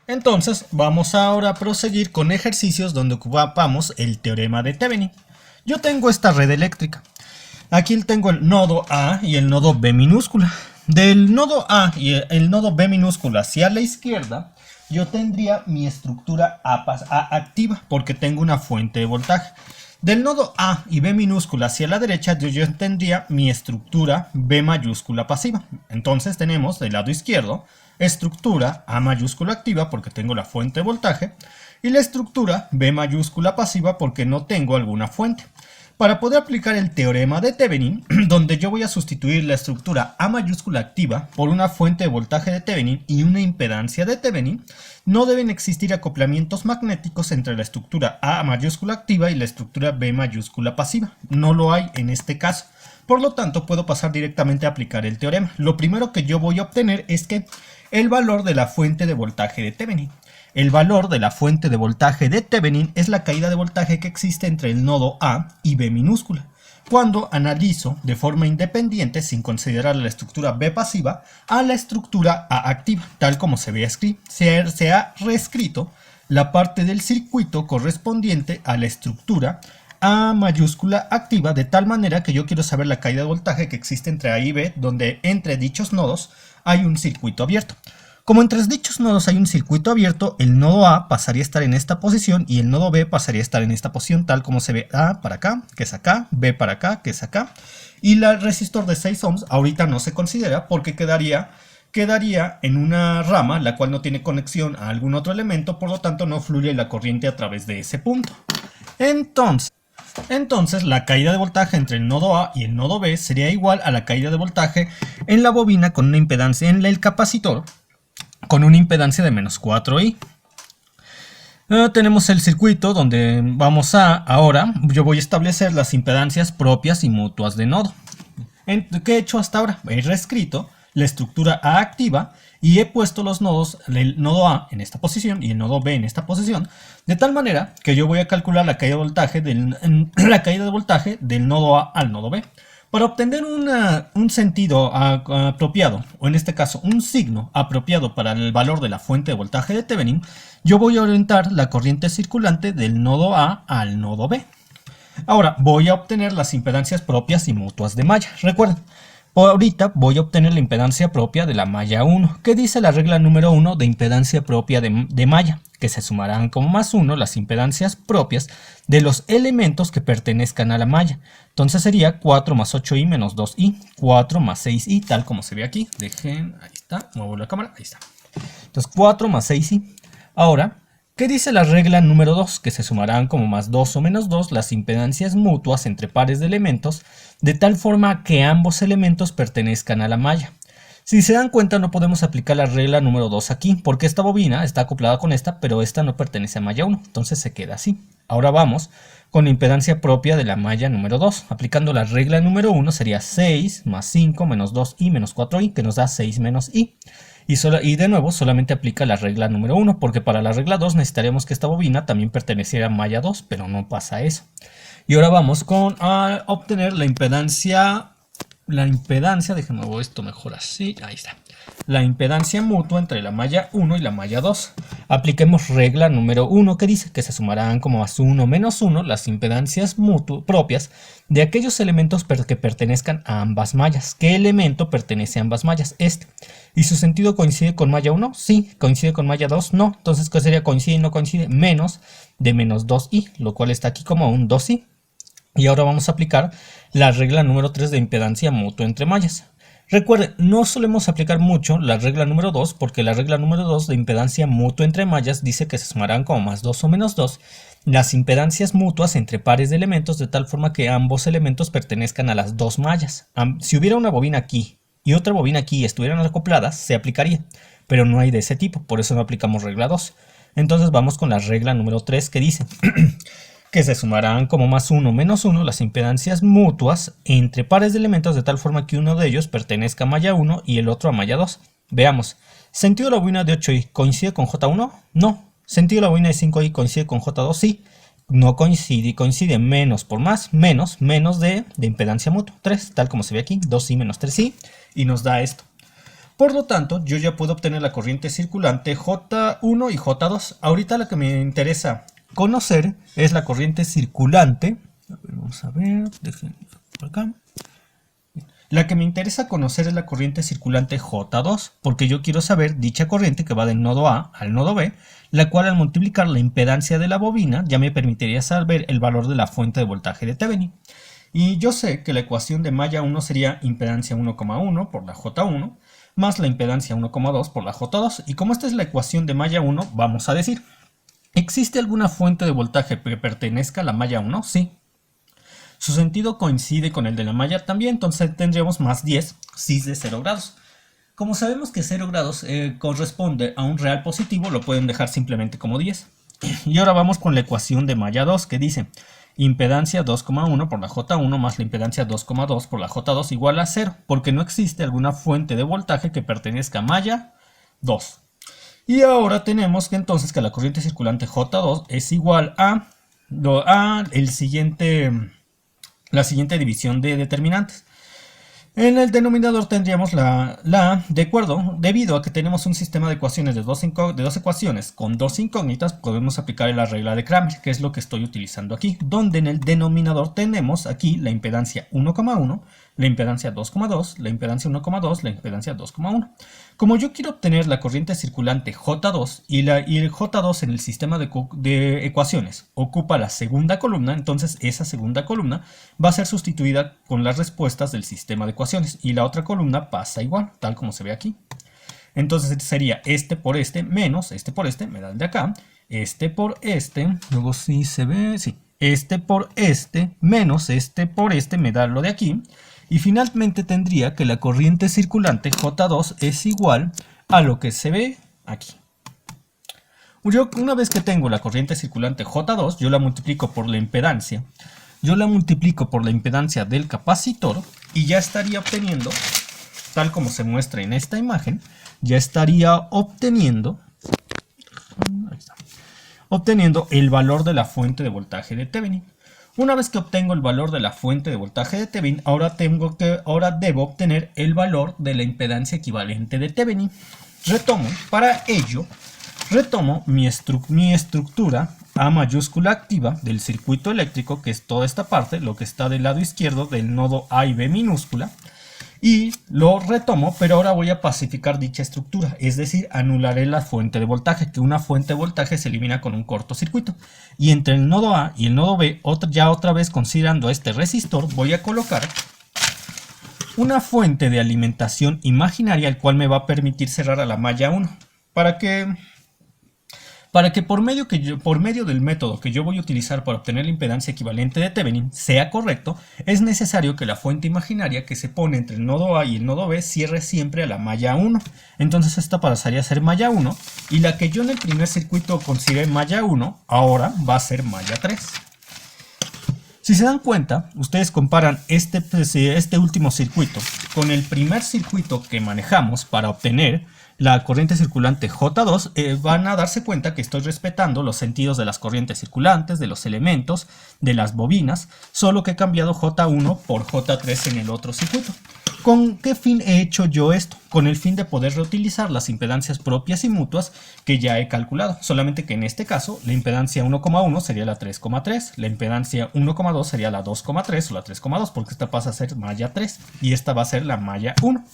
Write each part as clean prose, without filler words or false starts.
Entonces vamos ahora a proseguir con ejercicios donde ocupamos el teorema de Thevenin. Yo tengo esta red eléctrica. Aquí tengo el nodo A y el nodo B minúscula. Del nodo A y el nodo B minúscula hacia la izquierda, yo tendría mi estructura A activa porque tengo una fuente de voltaje. Del nodo A y B minúscula hacia la derecha, yo tendría mi estructura B mayúscula pasiva. Entonces tenemos del lado izquierdo estructura A mayúscula activa porque tengo la fuente de voltaje y la estructura B mayúscula pasiva porque no tengo alguna fuente. Para poder aplicar el teorema de Thevenin, donde yo voy a sustituir la estructura A mayúscula activa por una fuente de voltaje de Thevenin y una impedancia de Thevenin, no deben existir acoplamientos magnéticos entre la estructura A mayúscula activa y la estructura B mayúscula pasiva. No lo hay en este caso. Por lo tanto, puedo pasar directamente a aplicar el teorema. Lo primero que yo voy a obtener es que el valor de la fuente de voltaje de Thevenin. El valor de la fuente de voltaje de Thevenin es la caída de voltaje que existe entre el nodo A y B minúscula. Cuando analizo de forma independiente, sin considerar la estructura B pasiva, a la estructura A activa, tal como se ve escrito, se ha reescrito la parte del circuito correspondiente a la estructura A mayúscula activa, de tal manera que yo quiero saber la caída de voltaje que existe entre A y B, donde entre dichos nodos hay un circuito abierto. Como entre dichos nodos hay un circuito abierto, el nodo A pasaría a estar en esta posición y el nodo B pasaría a estar en esta posición, tal como se ve: A para acá, que es acá, B para acá, que es acá. Y el resistor de 6 ohms ahorita no se considera porque quedaría en una rama la cual no tiene conexión a algún otro elemento, por lo tanto no fluye la corriente a través de ese punto. Entonces la caída de voltaje entre el nodo A y el nodo B sería igual a la caída de voltaje en la bobina con una impedancia en el capacitor con una impedancia de menos 4i. Tenemos el circuito donde ahora yo voy a establecer las impedancias propias y mutuas de nodo. ¿Qué he hecho hasta ahora? He reescrito la estructura A activa y he puesto los nodos, el nodo A en esta posición y el nodo B en esta posición, de tal manera que yo voy a calcular la caída de voltaje del nodo A al nodo B. Para obtener un sentido apropiado, o en este caso un signo apropiado para el valor de la fuente de voltaje de Thevenin, yo voy a orientar la corriente circulante del nodo A al nodo B. Ahora voy a obtener las impedancias propias y mutuas de malla. Recuerden, ahorita voy a obtener la impedancia propia de la malla 1, que dice la regla número 1 de impedancia propia de malla, que se sumarán como más 1 las impedancias propias de los elementos que pertenezcan a la malla. Entonces sería 4 más 8i menos 2i, 4 más 6i, tal como se ve aquí. Ahí está, muevo la cámara, ahí está. Entonces 4 más 6i. Ahora, ¿qué dice la regla número 2? Que se sumarán como más 2 o menos 2 las impedancias mutuas entre pares de elementos, de tal forma que ambos elementos pertenezcan a la malla. Si se dan cuenta, no podemos aplicar la regla número 2 aquí, porque esta bobina está acoplada con esta, pero esta no pertenece a malla 1, entonces se queda así. Ahora vamos con la impedancia propia de la malla número 2. Aplicando la regla número 1 sería 6 más 5 menos 2i menos 4i, que nos da 6 menos i. Y de nuevo solamente aplica la regla número 1, porque para la regla 2 necesitaríamos que esta bobina también perteneciera a malla 2, pero no pasa eso. Y ahora vamos a obtener la impedancia, déjenme ver esto mejor así, ahí está. La impedancia mutua entre la malla 1 y la malla 2. Apliquemos regla número 1 que dice que se sumarán como más 1 menos 1 las impedancias propias de aquellos elementos que pertenezcan a ambas mallas. ¿Qué elemento pertenece a ambas mallas? Este. ¿Y su sentido coincide con malla 1? Sí. ¿Coincide con malla 2? No. Entonces, ¿qué sería coincide y no coincide? Menos de menos 2i, lo cual está aquí como un 2i. Y ahora vamos a aplicar la regla número 3 de impedancia mutua entre mallas. Recuerden, no solemos aplicar mucho la regla número 2 porque la regla número 2 de impedancia mutua entre mallas dice que se sumarán como más 2 o menos 2 las impedancias mutuas entre pares de elementos de tal forma que ambos elementos pertenezcan a las dos mallas. Si hubiera una bobina aquí y otra bobina aquí y estuvieran acopladas, se aplicaría, pero no hay de ese tipo, por eso no aplicamos regla 2. Entonces vamos con la regla número 3 que dice que se sumarán como más 1 menos 1 las impedancias mutuas entre pares de elementos de tal forma que uno de ellos pertenezca a malla 1 y el otro a malla 2. Veamos, ¿sentido de la bobina de 8i coincide con J1? No. ¿Sentido de la bobina de 5i coincide con J2? Sí. No coincide, coincide menos por más, menos de impedancia mutua, 3, tal como se ve aquí, 2i menos 3i, y nos da esto. Por lo tanto, yo ya puedo obtener la corriente circulante J1 y J2. Ahorita lo que me interesa conocer es la corriente circulante. A ver, vamos a ver, déjenme por acá. La que me interesa conocer es la corriente circulante J2, porque yo quiero saber dicha corriente que va del nodo A al nodo B, la cual al multiplicar la impedancia de la bobina ya me permitiría saber el valor de la fuente de voltaje de Thevenin. Y yo sé que la ecuación de malla 1 sería impedancia 1,1 por la J1 más la impedancia 1,2 por la J2. Y como esta es la ecuación de malla 1, vamos a decir, ¿existe alguna fuente de voltaje que pertenezca a la malla 1? Sí. Su sentido coincide con el de la malla también, entonces tendríamos más 10 si es de 0 grados. Como sabemos que 0 grados corresponde a un real positivo, lo pueden dejar simplemente como 10. Y ahora vamos con la ecuación de malla 2 que dice impedancia 2,1 por la J1 más la impedancia 2,2 por la J2 igual a 0, porque no existe alguna fuente de voltaje que pertenezca a malla 2. Y ahora tenemos que entonces que la corriente circulante J2 es igual a la siguiente división de determinantes. En el denominador tendríamos de acuerdo, debido a que tenemos un sistema de ecuaciones de dos ecuaciones con dos incógnitas, podemos aplicar la regla de Kramer, que es lo que estoy utilizando aquí, donde en el denominador tenemos aquí la impedancia 1,1, la impedancia 2,2, la impedancia 1,2, la impedancia 2,1. Como yo quiero obtener la corriente circulante J2 y el J2 en el sistema de ecuaciones ocupa la segunda columna, entonces esa segunda columna va a ser sustituida con las respuestas del sistema de ecuaciones y la otra columna pasa igual, tal como se ve aquí. Entonces sería este por este menos este por este, me da el de acá, este por este, luego sí se ve, sí, este por este menos este por este me da lo de aquí. Y finalmente tendría que la corriente circulante J2 es igual a lo que se ve aquí. Yo, una vez que tengo la corriente circulante J2, yo la multiplico por la impedancia. Yo la multiplico por la impedancia del capacitor y ya estaría obteniendo, tal como se muestra en esta imagen, ya estaría obteniendo el valor de la fuente de voltaje de Thevenin. Una vez que obtengo el valor de la fuente de voltaje de Thevenin, ahora debo obtener el valor de la impedancia equivalente de Thevenin. Para ello, retomo mi estructura A mayúscula activa del circuito eléctrico, que es toda esta parte, lo que está del lado izquierdo del nodo A y B minúscula, y lo retomo, pero ahora voy a pacificar dicha estructura, es decir, anularé la fuente de voltaje, que una fuente de voltaje se elimina con un cortocircuito. Y entre el nodo A y el nodo B, otra vez considerando este resistor, voy a colocar una fuente de alimentación imaginaria, el cual me va a permitir cerrar a la malla 1, para que por medio del método que yo voy a utilizar para obtener la impedancia equivalente de Thevenin sea correcto, es necesario que la fuente imaginaria que se pone entre el nodo A y el nodo B cierre siempre a la malla 1. Entonces esta pasaría a ser malla 1 y la que yo en el primer circuito consideré malla 1, ahora va a ser malla 3. Si se dan cuenta, ustedes comparan este último circuito con el primer circuito que manejamos para obtener la corriente circulante J2, van a darse cuenta que estoy respetando los sentidos de las corrientes circulantes, de los elementos, de las bobinas, solo que he cambiado J1 por J3 en el otro circuito. ¿Con qué fin he hecho yo esto? Con el fin de poder reutilizar las impedancias propias y mutuas que ya he calculado, solamente que en este caso la impedancia 1,1 sería la 3,3, la impedancia 1,2 sería la 2,3 o la 3,2, porque esta pasa a ser malla 3 y esta va a ser la malla 1.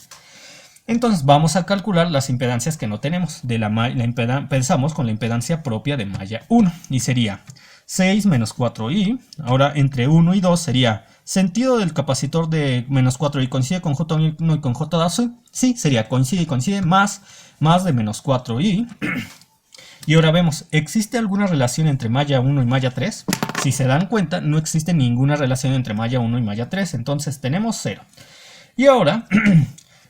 Entonces vamos a calcular las impedancias que no tenemos. Pensamos con la impedancia propia de malla 1 y sería 6 menos 4i. Ahora entre 1 y 2 sería sentido del capacitor de menos 4i coincide con J1 y con J2. Sí, sería coincide más de menos 4i. Y ahora vemos, ¿existe alguna relación entre malla 1 y malla 3? Si se dan cuenta, no existe ninguna relación entre malla 1 y malla 3, entonces tenemos 0. Y ahora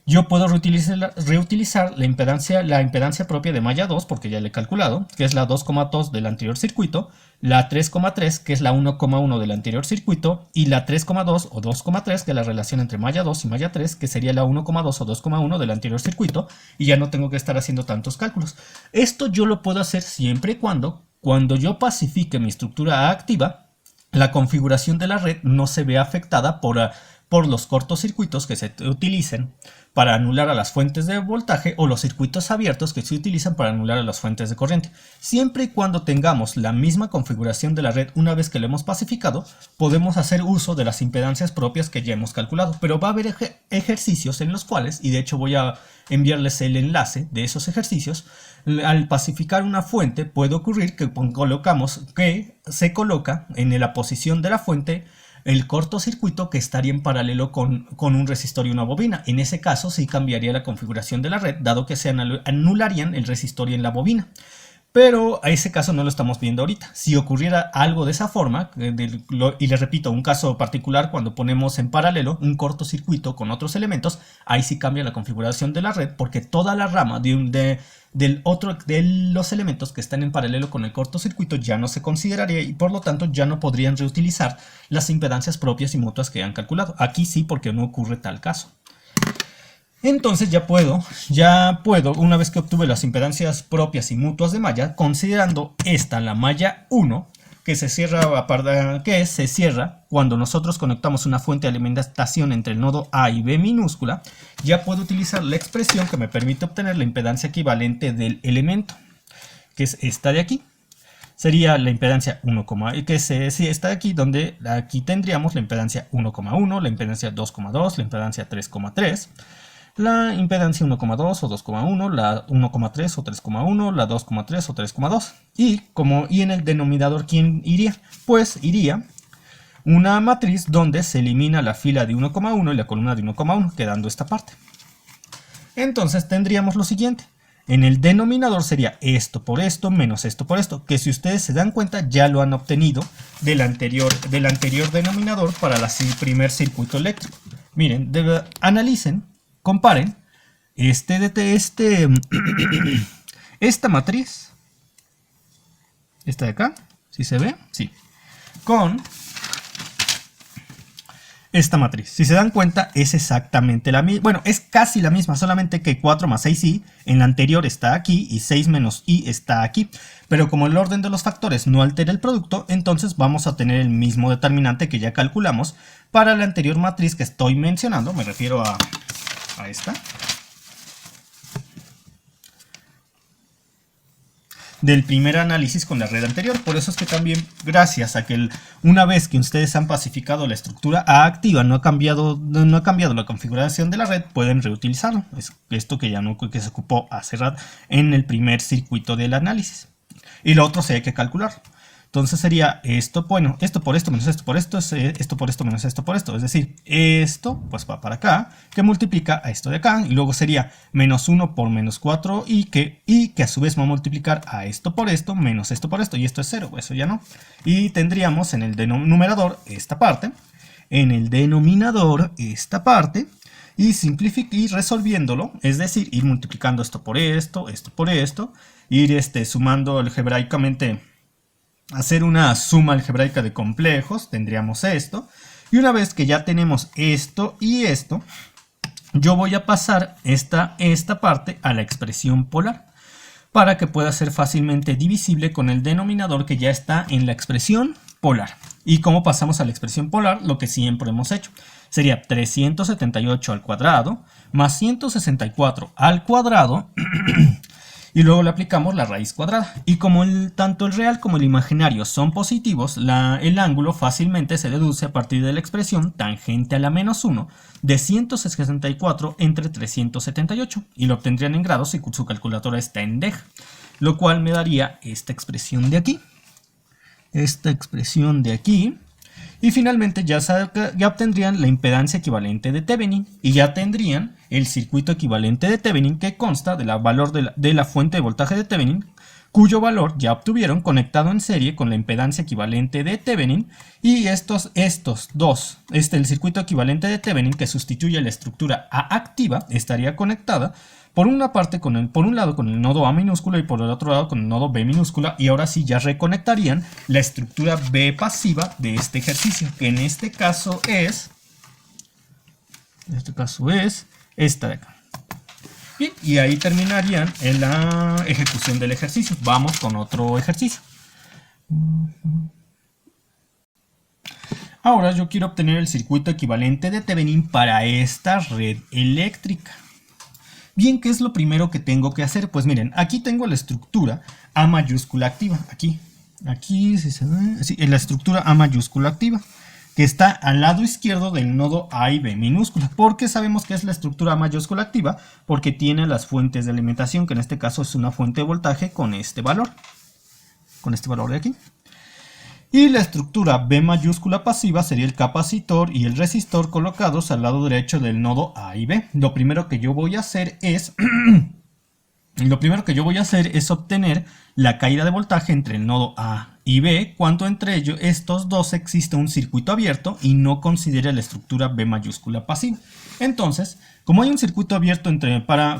yo puedo reutilizar la impedancia propia de malla 2, porque ya la he calculado, que es la 2,2 del anterior circuito, la 3,3, que es la 1,1 del anterior circuito, y la 3,2 o 2,3, que es la relación entre malla 2 y malla 3, que sería la 1,2 o 2,1 del anterior circuito, y ya no tengo que estar haciendo tantos cálculos. Esto yo lo puedo hacer siempre y cuando yo pacifique mi estructura A activa, la configuración de la red no se ve afectada por por los cortocircuitos que se utilicen para anular a las fuentes de voltaje o los circuitos abiertos que se utilizan para anular a las fuentes de corriente. Siempre y cuando tengamos la misma configuración de la red una vez que la hemos pacificado, podemos hacer uso de las impedancias propias que ya hemos calculado, pero va a haber ejercicios en los cuales, y de hecho voy a enviarles el enlace de esos ejercicios, al pacificar una fuente puede ocurrir que se coloca en la posición de la fuente el cortocircuito que estaría en paralelo con un resistor y una bobina. En ese caso sí cambiaría la configuración de la red, dado que se anularían el resistor y en la bobina. Pero a ese caso no lo estamos viendo ahorita. Si ocurriera algo de esa forma, y les repito, un caso particular cuando ponemos en paralelo un cortocircuito con otros elementos, ahí sí cambia la configuración de la red, porque toda la rama de los elementos que están en paralelo con el cortocircuito ya no se consideraría y por lo tanto ya no podrían reutilizar las impedancias propias y mutuas que han calculado. Aquí sí, porque no ocurre tal caso. Entonces ya puedo, una vez que obtuve las impedancias propias y mutuas de malla, considerando esta la malla 1, que se cierra cuando nosotros conectamos una fuente de alimentación entre el nodo A y B minúscula, ya puedo utilizar la expresión que me permite obtener la impedancia equivalente del elemento, que es esta de aquí. Sería la impedancia 1, que es esta de aquí, donde aquí tendríamos la impedancia 1,1, la impedancia 2,2, la impedancia 3,3. La impedancia 1,2 o 2,1, la 1,3 o 3,1, la 2,3 o 3,2. Y en el denominador, ¿quién iría? Pues iría una matriz donde se elimina la fila de 1,1 y la columna de 1,1, quedando esta parte. Entonces tendríamos lo siguiente. En el denominador sería esto por esto menos esto por esto, que si ustedes se dan cuenta ya lo han obtenido del anterior denominador para el primer circuito eléctrico. Miren, analicen. Comparen esta matriz, esta de acá, ¿sí se ve? Sí. Con esta matriz. Si se dan cuenta, es exactamente la misma. Bueno, es casi la misma, solamente que 4 más 6i en la anterior está aquí y 6 menos i está aquí. Pero como el orden de los factores no altera el producto, entonces vamos a tener el mismo determinante que ya calculamos para la anterior matriz que estoy mencionando. Me refiero a esta, del primer análisis con la red anterior. Por eso es que también, gracias a que una vez que ustedes han pacificado la estructura A activa, no ha cambiado la configuración de la red, pueden reutilizarlo. Es esto que se ocupó hace rato en el primer circuito del análisis. Y lo otro sí hay que calcular. Entonces sería esto, bueno, esto por esto menos esto por esto, es esto por esto menos esto por esto. Es decir, esto pues va para acá, que multiplica a esto de acá. Y luego sería menos 1 por menos 4 y que a su vez va a multiplicar a esto por esto menos esto por esto. Y esto es 0, eso ya no. Y tendríamos en el numerador esta parte, en el denominador esta parte. Y resolviéndolo, es decir, ir multiplicando esto por esto, esto por esto. Ir sumando algebraicamente. Hacer una suma algebraica de complejos, tendríamos esto. Y una vez que ya tenemos esto y esto, yo voy a pasar esta parte a la expresión polar, para que pueda ser fácilmente divisible con el denominador que ya está en la expresión polar. ¿Y cómo pasamos a la expresión polar? Lo que siempre hemos hecho. Sería 378 al cuadrado más 164 al cuadrado. Y luego le aplicamos la raíz cuadrada. Y como tanto el real como el imaginario son positivos, el ángulo fácilmente se deduce a partir de la expresión tangente a la menos 1 de 164 entre 378. Y lo obtendrían en grados si su calculadora está en DEG. Lo cual me daría esta expresión de aquí. Esta expresión de aquí. Y finalmente ya obtendrían la impedancia equivalente de Thevenin. Y ya tendrían el circuito equivalente de Thevenin, que consta del valor de la fuente de voltaje de Thevenin, cuyo valor ya obtuvieron conectado en serie con la impedancia equivalente de Thevenin. Y el circuito equivalente de Thevenin, que sustituye la estructura A activa, estaría conectada por una parte por un lado con el nodo A minúscula y por el otro lado con el nodo B minúscula, y ahora sí ya reconectarían la estructura B pasiva de este ejercicio, que en este caso es esta de acá. Bien, y ahí terminarían en la ejecución del ejercicio. Vamos con otro ejercicio. Ahora yo quiero obtener el circuito equivalente de Thevenin para esta red eléctrica. Bien, ¿qué es lo primero que tengo que hacer? Pues miren, aquí tengo la estructura A mayúscula activa, aquí, si se ve, sí, en la estructura A mayúscula activa, que está al lado izquierdo del nodo A y B minúscula. ¿Por qué sabemos que es la estructura A mayúscula activa? Porque tiene las fuentes de alimentación, que en este caso es una fuente de voltaje con este valor de aquí. Y la estructura B mayúscula pasiva sería el capacitor y el resistor colocados al lado derecho del nodo A y B. Lo primero que yo voy a hacer es obtener la caída de voltaje entre el nodo A y B, cuando entre ellos estos dos existe un circuito abierto y no considere la estructura B mayúscula pasiva. Entonces, como hay un circuito abierto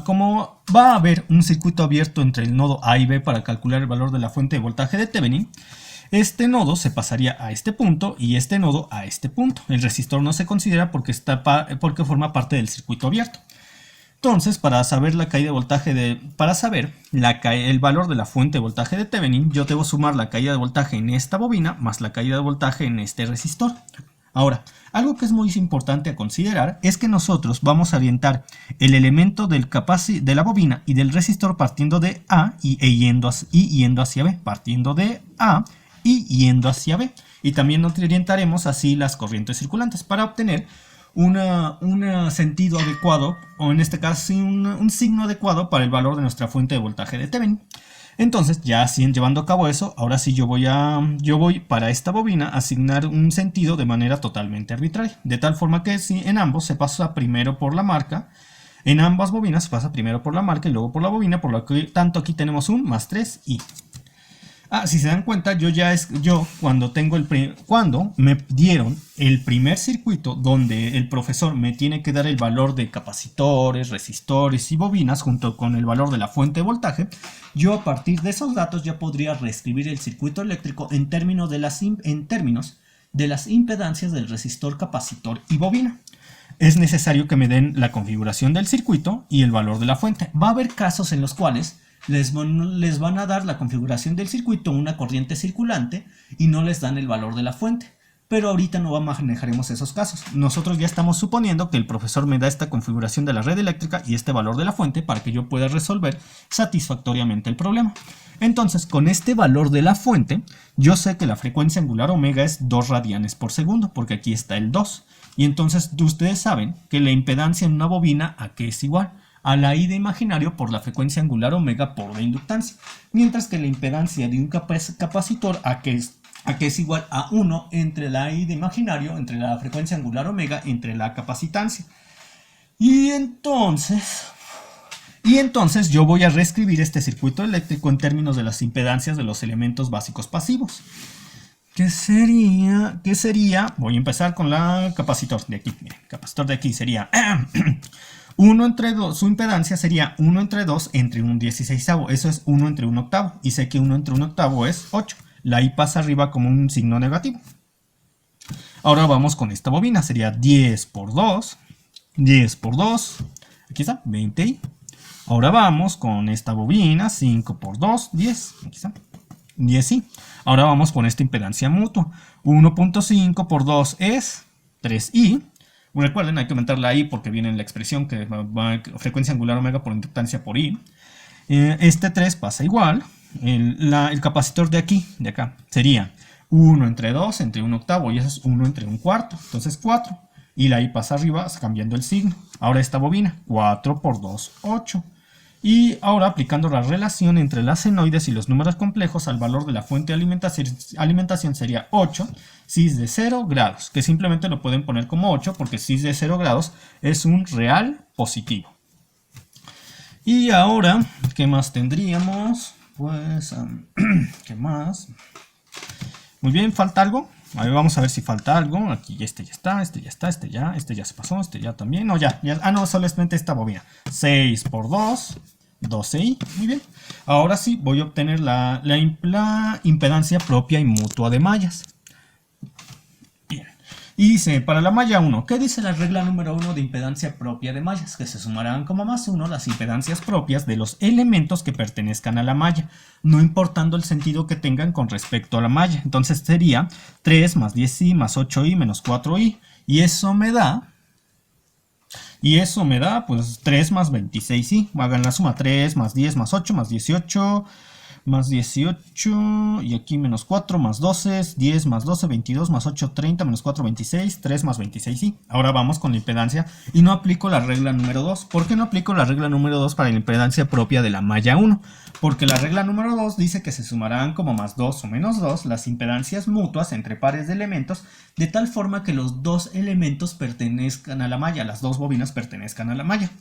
como va a haber un circuito abierto entre el nodo A y B para calcular el valor de la fuente de voltaje de Thevenin, este nodo se pasaría a este punto y este nodo a este punto. El resistor no se considera porque forma parte del circuito abierto. Entonces, para saber la caída de voltaje el valor de la fuente de voltaje de Thevenin, yo debo sumar la caída de voltaje en esta bobina más la caída de voltaje en este resistor. Ahora, algo que es muy importante a considerar es que nosotros vamos a orientar el elemento de la bobina y del resistor partiendo de A y yendo hacia B, partiendo de A y yendo hacia B. Y también nos orientaremos así las corrientes circulantes para obtener un sentido adecuado, o en este caso un signo adecuado para el valor de nuestra fuente de voltaje de Thevenin. Entonces, ya así llevando a cabo eso, ahora sí yo voy para esta bobina a asignar un sentido de manera totalmente arbitraria, de tal forma que si en ambos se pasa primero por la marca, en ambas bobinas se pasa primero por la marca y luego por la bobina, por lo que tanto aquí tenemos un más 3i. Si se dan cuenta, cuando me dieron el primer circuito donde el profesor me tiene que dar el valor de capacitores, resistores y bobinas junto con el valor de la fuente de voltaje, yo a partir de esos datos ya podría reescribir el circuito eléctrico en términos de las impedancias del resistor, capacitor y bobina. Es necesario que me den la configuración del circuito y el valor de la fuente. Va a haber casos en los cuales les van a dar la configuración del circuito, una corriente circulante, y no les dan el valor de la fuente. Pero ahorita no manejaremos esos casos. Nosotros ya estamos suponiendo que el profesor me da esta configuración de la red eléctrica y este valor de la fuente para que yo pueda resolver satisfactoriamente el problema. Entonces, con este valor de la fuente, yo sé que la frecuencia angular omega es 2 radianes por segundo, porque aquí está el 2. Y entonces ustedes saben que la impedancia en una bobina, ¿a qué es igual? A la I de imaginario por la frecuencia angular omega por la inductancia, mientras que la impedancia de un capacitor a que es igual a 1 entre la I de imaginario, entre la frecuencia angular omega, entre la capacitancia. Y entonces yo voy a reescribir este circuito eléctrico en términos de las impedancias de los elementos básicos pasivos. ¿Qué sería? Voy a empezar con la capacitor de aquí. Miren, capacitor de aquí sería 1 entre 2, su impedancia sería 1 entre 2 entre un 16avo, eso es 1 entre 1 octavo, y sé que 1 entre 1 octavo es 8, la I pasa arriba como un signo negativo. Ahora vamos con esta bobina, sería 10 por 2, aquí está, 20i. Ahora vamos con esta bobina, 5 por 2, 10, aquí está, 10i. Ahora vamos con esta impedancia mutua, 1.5 por 2 es 3i. Recuerden, hay que aumentar la I porque viene en la expresión que va frecuencia angular omega por inductancia por I. Este 3 pasa igual. El capacitor de acá, sería 1 entre 2 entre 1 octavo y eso es 1 entre 1 cuarto. Entonces 4. Y la I pasa arriba cambiando el signo. Ahora esta bobina, 4 por 2, 8. Y ahora aplicando la relación entre las senoides y los números complejos al valor de la fuente de alimentación sería 8 cis de 0 grados, que simplemente lo pueden poner como 8 porque cis de 0 grados es un real positivo. Y ahora, ¿qué más tendríamos? Pues, ¿qué más? Muy bien, ¿falta algo? A ver, vamos a ver si falta algo. Aquí este ya está, este ya se pasó, este ya también. No, ya. No, solamente esta bobina. 6 por 2, 12i. Muy bien. Ahora sí, voy a obtener la impedancia propia y mutua de mallas. Bien. Y dice, para la malla 1, ¿qué dice la regla número 1 de impedancia propia de mallas? Que se sumarán como más 1 las impedancias propias de los elementos que pertenezcan a la malla, no importando el sentido que tengan con respecto a la malla. Entonces sería 3 más 10i más 8i menos 4i. Y eso me da pues 3 más 26i. Hagan la suma, 3 más 10 más 8 más 18 más 18, y aquí menos 4 más 12, 10 más 12, 22 más 8, 30, menos 4, 26, 3 más 26, sí. Ahora vamos con la impedancia y no aplico la regla número 2. ¿Por qué no aplico la regla número 2 para la impedancia propia de la malla 1? Porque la regla número 2 dice que se sumarán como más 2 o menos 2 las impedancias mutuas entre pares de elementos, de tal forma que los dos elementos pertenezcan a la malla, las dos bobinas pertenezcan a la malla.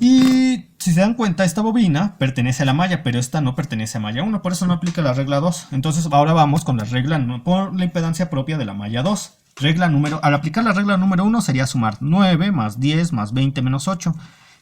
Y si se dan cuenta, esta bobina pertenece a la malla, pero esta no pertenece a malla 1, por eso no aplica la regla 2. Entonces ahora vamos con la regla por la impedancia propia de la malla 2. Al aplicar la regla número 1 sería sumar 9 más 10 más 20 menos 8.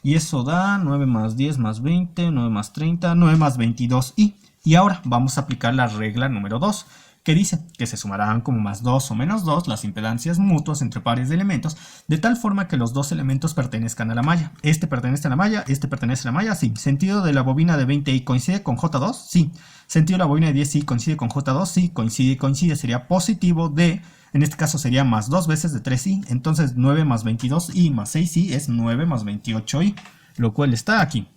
Y eso da 9 más 10 más 20, 9 más 30, 9 más 22i. Y ahora vamos a aplicar la regla número 2. Que dice que se sumarán como más 2 o menos 2 las impedancias mutuas entre pares de elementos, de tal forma que los dos elementos pertenezcan a la malla. Este pertenece a la malla, este pertenece a la malla, sí. ¿Sentido de la bobina de 20i coincide con J2? Sí. ¿Sentido de la bobina de 10i coincide con J2? Sí, coincide. Sería positivo de, en este caso sería más 2 veces de 3i, entonces 9 más 22i más 6i es 9 más 28i, lo cual está aquí.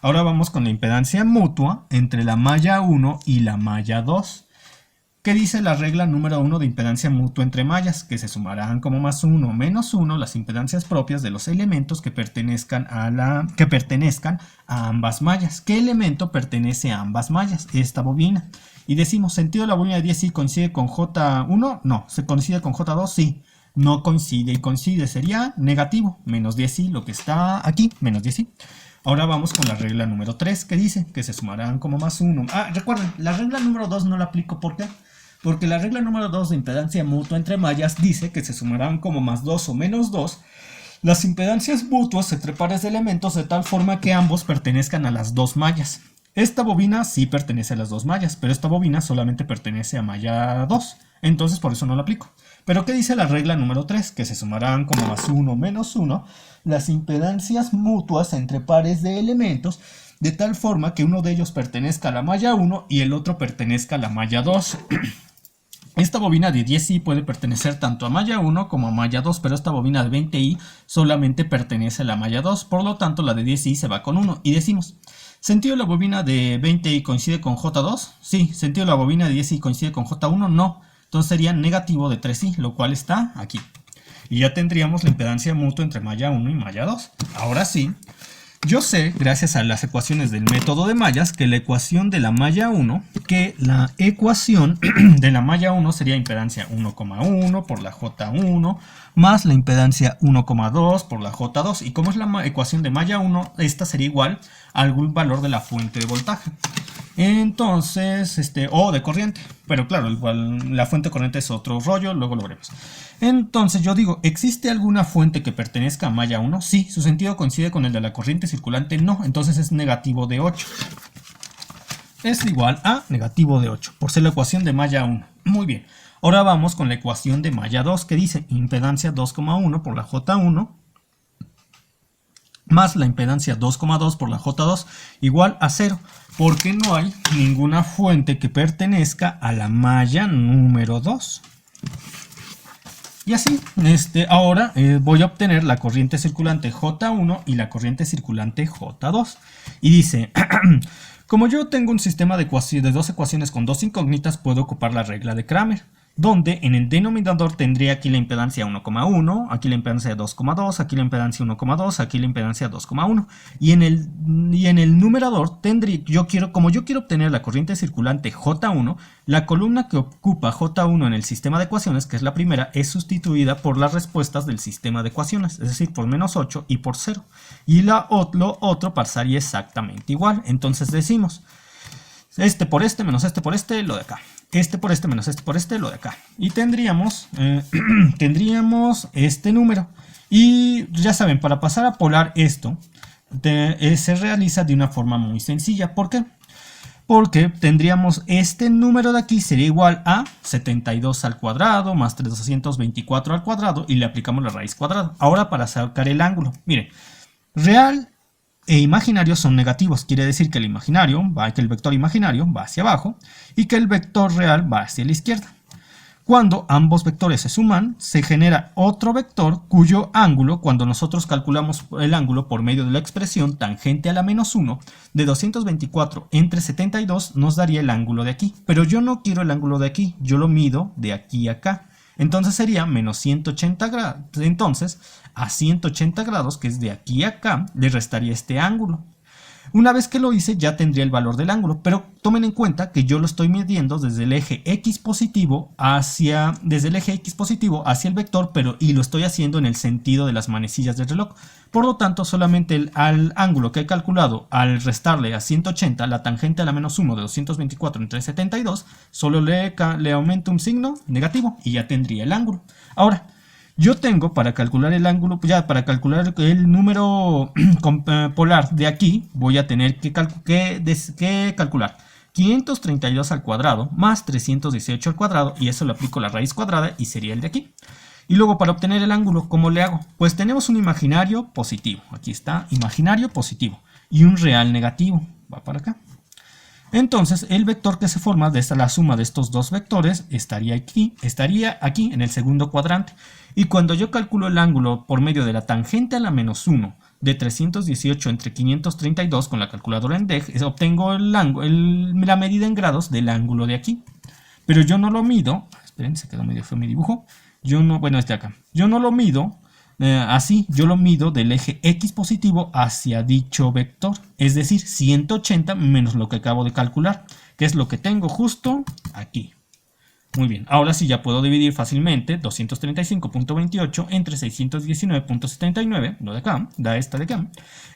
Ahora vamos con la impedancia mutua entre la malla 1 y la malla 2. ¿Qué dice la regla número 1 de impedancia mutua entre mallas? Que se sumarán como más 1 o menos 1 las impedancias propias de los elementos que pertenezcan a ambas mallas. ¿Qué elemento pertenece a ambas mallas? Esta bobina. Y decimos, ¿sentido de la bobina de 10i coincide con J1? No. ¿Se coincide con J2? Sí. No coincide y coincide. Sería negativo. Menos 10i, lo que está aquí, menos 10i. Ahora vamos con la regla número 3, que dice que se sumarán como más 1. Recuerden, la regla número 2 no la aplico. ¿Por qué? Porque la regla número 2 de impedancia mutua entre mallas dice que se sumarán como más 2 o menos 2 las impedancias mutuas entre pares de elementos, de tal forma que ambos pertenezcan a las dos mallas. Esta bobina sí pertenece a las dos mallas, pero esta bobina solamente pertenece a malla 2, entonces por eso no la aplico. Pero ¿qué dice la regla número 3? Que se sumarán como más 1 o menos 1 las impedancias mutuas entre pares de elementos, de tal forma que uno de ellos pertenezca a la malla 1 y el otro pertenezca a la malla 2. Esta bobina de 10i puede pertenecer tanto a malla 1 como a malla 2, pero esta bobina de 20i solamente pertenece a la malla 2, por lo tanto la de 10i se va con 1. Y decimos, ¿sentido de la bobina de 20i coincide con J2? Sí. ¿Sentido de la bobina de 10i coincide con J1? No. Entonces sería negativo de 3i, lo cual está aquí. Y ya tendríamos la impedancia mutua entre malla 1 y malla 2. Ahora sí, yo sé, gracias a las ecuaciones del método de mallas, que la ecuación de la malla 1, sería impedancia 1,1 por la J1 más la impedancia 1,2 por la J2. Y como es la ecuación de malla 1, esta sería igual a algún valor de la fuente de voltaje. Entonces, o de corriente. Pero claro, igual la fuente de corriente es otro rollo, luego lo veremos. Entonces yo digo, ¿existe alguna fuente que pertenezca a malla 1? Sí. ¿Su sentido coincide con el de la corriente circulante? No. Entonces es negativo de 8. Es igual a negativo de 8, por ser la ecuación de malla 1. Muy bien. Ahora vamos con la ecuación de malla 2, que dice impedancia 2,1 por la J1 más la impedancia 2,2 por la J2 igual a 0, porque no hay ninguna fuente que pertenezca a la malla número 2. Y así, ahora voy a obtener la corriente circulante J1 y la corriente circulante J2. Y dice, como yo tengo un sistema de dos ecuaciones con dos incógnitas, puedo ocupar la regla de Kramer, donde en el denominador tendría aquí la impedancia 1,1, aquí la impedancia 2,2, aquí la impedancia 1,2, aquí la impedancia 2,1. Y en el numerador tendría, como yo quiero obtener la corriente circulante J1, la columna que ocupa J1 en el sistema de ecuaciones, que es la primera, es sustituida por las respuestas del sistema de ecuaciones, es decir, por menos 8 y por 0. Y lo otro pasaría exactamente igual. Entonces decimos, este por este menos este por este, lo de acá. Este por este menos este por este, lo de acá. Y tendríamos este número. Y ya saben, para pasar a polar esto, se realiza de una forma muy sencilla. ¿Por qué? porque tendríamos este número de aquí sería igual a 72 al cuadrado más 324 al cuadrado y le aplicamos la raíz cuadrada. Ahora para sacar el ángulo, miren, real e imaginario son negativos, quiere decir que el vector imaginario va hacia abajo y que el vector real va hacia la izquierda. Cuando ambos vectores se suman, se genera otro vector cuyo ángulo, cuando nosotros calculamos el ángulo por medio de la expresión tangente a la menos 1 de 224 entre 72, nos daría el ángulo de aquí. Pero yo no quiero el ángulo de aquí, yo lo mido de aquí a acá. Entonces sería menos 180 grados. Entonces, a 180 grados, que es de aquí a acá, le restaría este ángulo. Una vez que lo hice ya tendría el valor del ángulo, pero tomen en cuenta que yo lo estoy midiendo desde el eje X positivo hacia el vector, y lo estoy haciendo en el sentido de las manecillas del reloj. Por lo tanto, solamente al ángulo que he calculado al restarle a 180 la tangente a la menos 1 de 224 entre 72, solo le aumento un signo negativo y ya tendría el ángulo. Ahora, yo tengo para calcular el ángulo, para calcular el número polar de aquí, voy a tener que calcular 532 al cuadrado más 318 al cuadrado, y eso le aplico la raíz cuadrada y sería el de aquí. Y luego para obtener el ángulo, ¿cómo le hago? Pues tenemos un imaginario positivo, aquí está, imaginario positivo, y un real negativo, va para acá. Entonces el vector que se forma de la suma de estos dos vectores estaría aquí en el segundo cuadrante. Y cuando yo calculo el ángulo por medio de la tangente a la menos 1 de 318 entre 532 con la calculadora en DEG, obtengo la medida en grados del ángulo de aquí. Pero yo no lo mido, esperen, se quedó medio feo mi dibujo, yo no lo mido así, yo lo mido del eje X positivo hacia dicho vector, es decir, 180 menos lo que acabo de calcular, que es lo que tengo justo aquí. Muy bien, ahora sí ya puedo dividir fácilmente 235.28 entre 619.79, lo de acá, da esta de acá,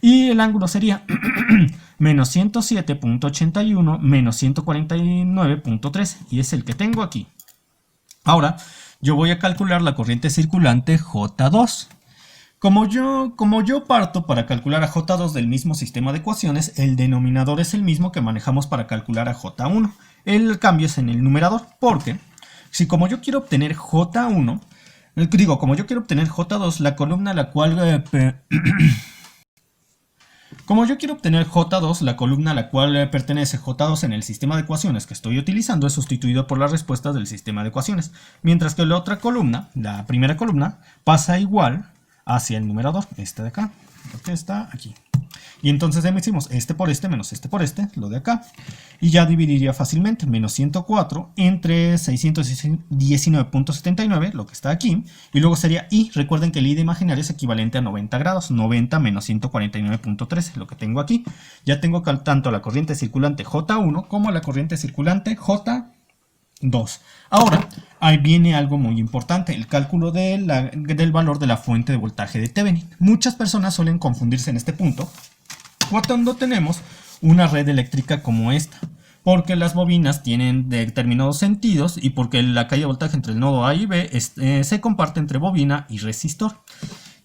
y el ángulo sería menos 107.81 menos 149.13, y es el que tengo aquí. Ahora yo voy a calcular la corriente circulante J2. Como yo parto para calcular a J2 del mismo sistema de ecuaciones, el denominador es el mismo que manejamos para calcular a J1. El cambio es en el numerador, porque como yo quiero obtener J1, como yo quiero obtener J2, la columna a la cual como yo quiero obtener J2, la columna a la cual pertenece J2 en el sistema de ecuaciones que estoy utilizando es sustituido por las respuestas del sistema de ecuaciones, mientras que la otra columna, la primera columna, pasa igual hacia el numerador, este de acá, que está aquí. Y entonces decimos este por este menos este por este, lo de acá, y ya dividiría fácilmente menos 104 entre 619.79, lo que está aquí, y luego sería I. Recuerden que el I de imaginario es equivalente a 90 grados, 90 menos 149.13, lo que tengo aquí. Ya tengo tanto la corriente circulante J1 como la corriente circulante J2. Ahora, ahí viene algo muy importante, el cálculo del valor de la fuente de voltaje de Thevenin. Muchas personas suelen confundirse en este punto cuando tenemos una red eléctrica como esta, porque las bobinas tienen determinados sentidos y porque la caída de voltaje entre el nodo A y B se comparte entre bobina y resistor.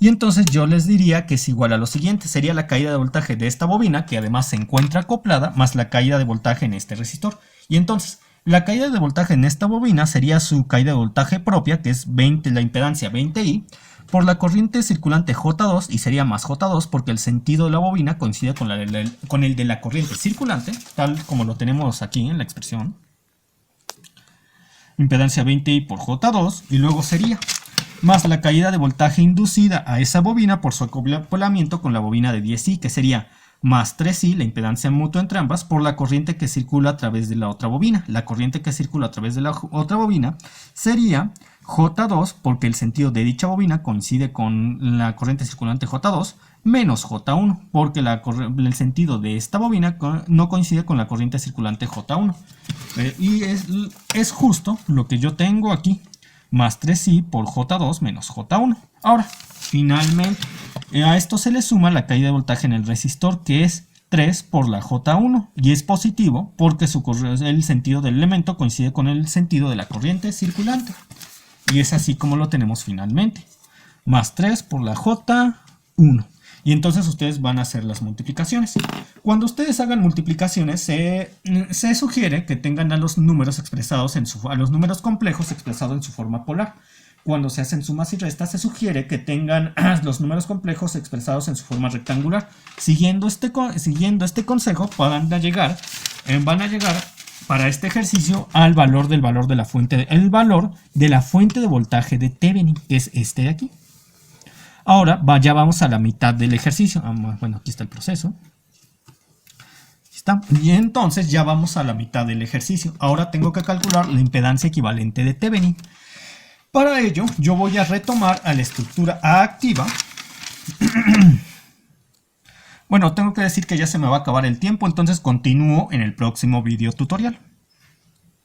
Y entonces yo les diría que es igual a lo siguiente, sería la caída de voltaje de esta bobina, que además se encuentra acoplada, más la caída de voltaje en este resistor. Y entonces la caída de voltaje en esta bobina sería su caída de voltaje propia, que es la impedancia 20i, por la corriente circulante J2, y sería más J2 porque el sentido de la bobina coincide con el de la corriente circulante, tal como lo tenemos aquí en la expresión. Impedancia 20i por J2, y luego sería más la caída de voltaje inducida a esa bobina por su acoplamiento con la bobina de 10i, que sería más 3i, la impedancia mutua entre ambas, por la corriente que circula a través de la otra bobina. La corriente que circula a través de la otra bobina sería J2, porque el sentido de dicha bobina coincide con la corriente circulante J2, menos J1, porque el sentido de esta bobina no coincide con la corriente circulante J1. Y es justo lo que yo tengo aquí, más 3i por J2 menos J1. Ahora, finalmente, a esto se le suma la caída de voltaje en el resistor, que es 3 por la J1, y es positivo porque el sentido del elemento coincide con el sentido de la corriente circulante. Y es así como lo tenemos finalmente, más 3 por la J1. y entonces ustedes van a hacer las multiplicaciones. Cuando ustedes hagan multiplicaciones, se sugiere que tengan a los números expresados a los números complejos expresados en su forma polar. Cuando se hacen sumas y restas, se sugiere que tengan los números complejos expresados en su forma rectangular. Siguiendo este consejo, van a llegar para este ejercicio al valor de la fuente de voltaje de Thevenin, que es este de aquí. Ahora ya vamos a la mitad del ejercicio. Bueno, aquí está el proceso. Aquí está. Y entonces ya vamos a la mitad del ejercicio. Ahora tengo que calcular la impedancia equivalente de Thevenin. Para ello, yo voy a retomar a la estructura A activa. Bueno, tengo que decir que ya se me va a acabar el tiempo, entonces continúo en el próximo video tutorial.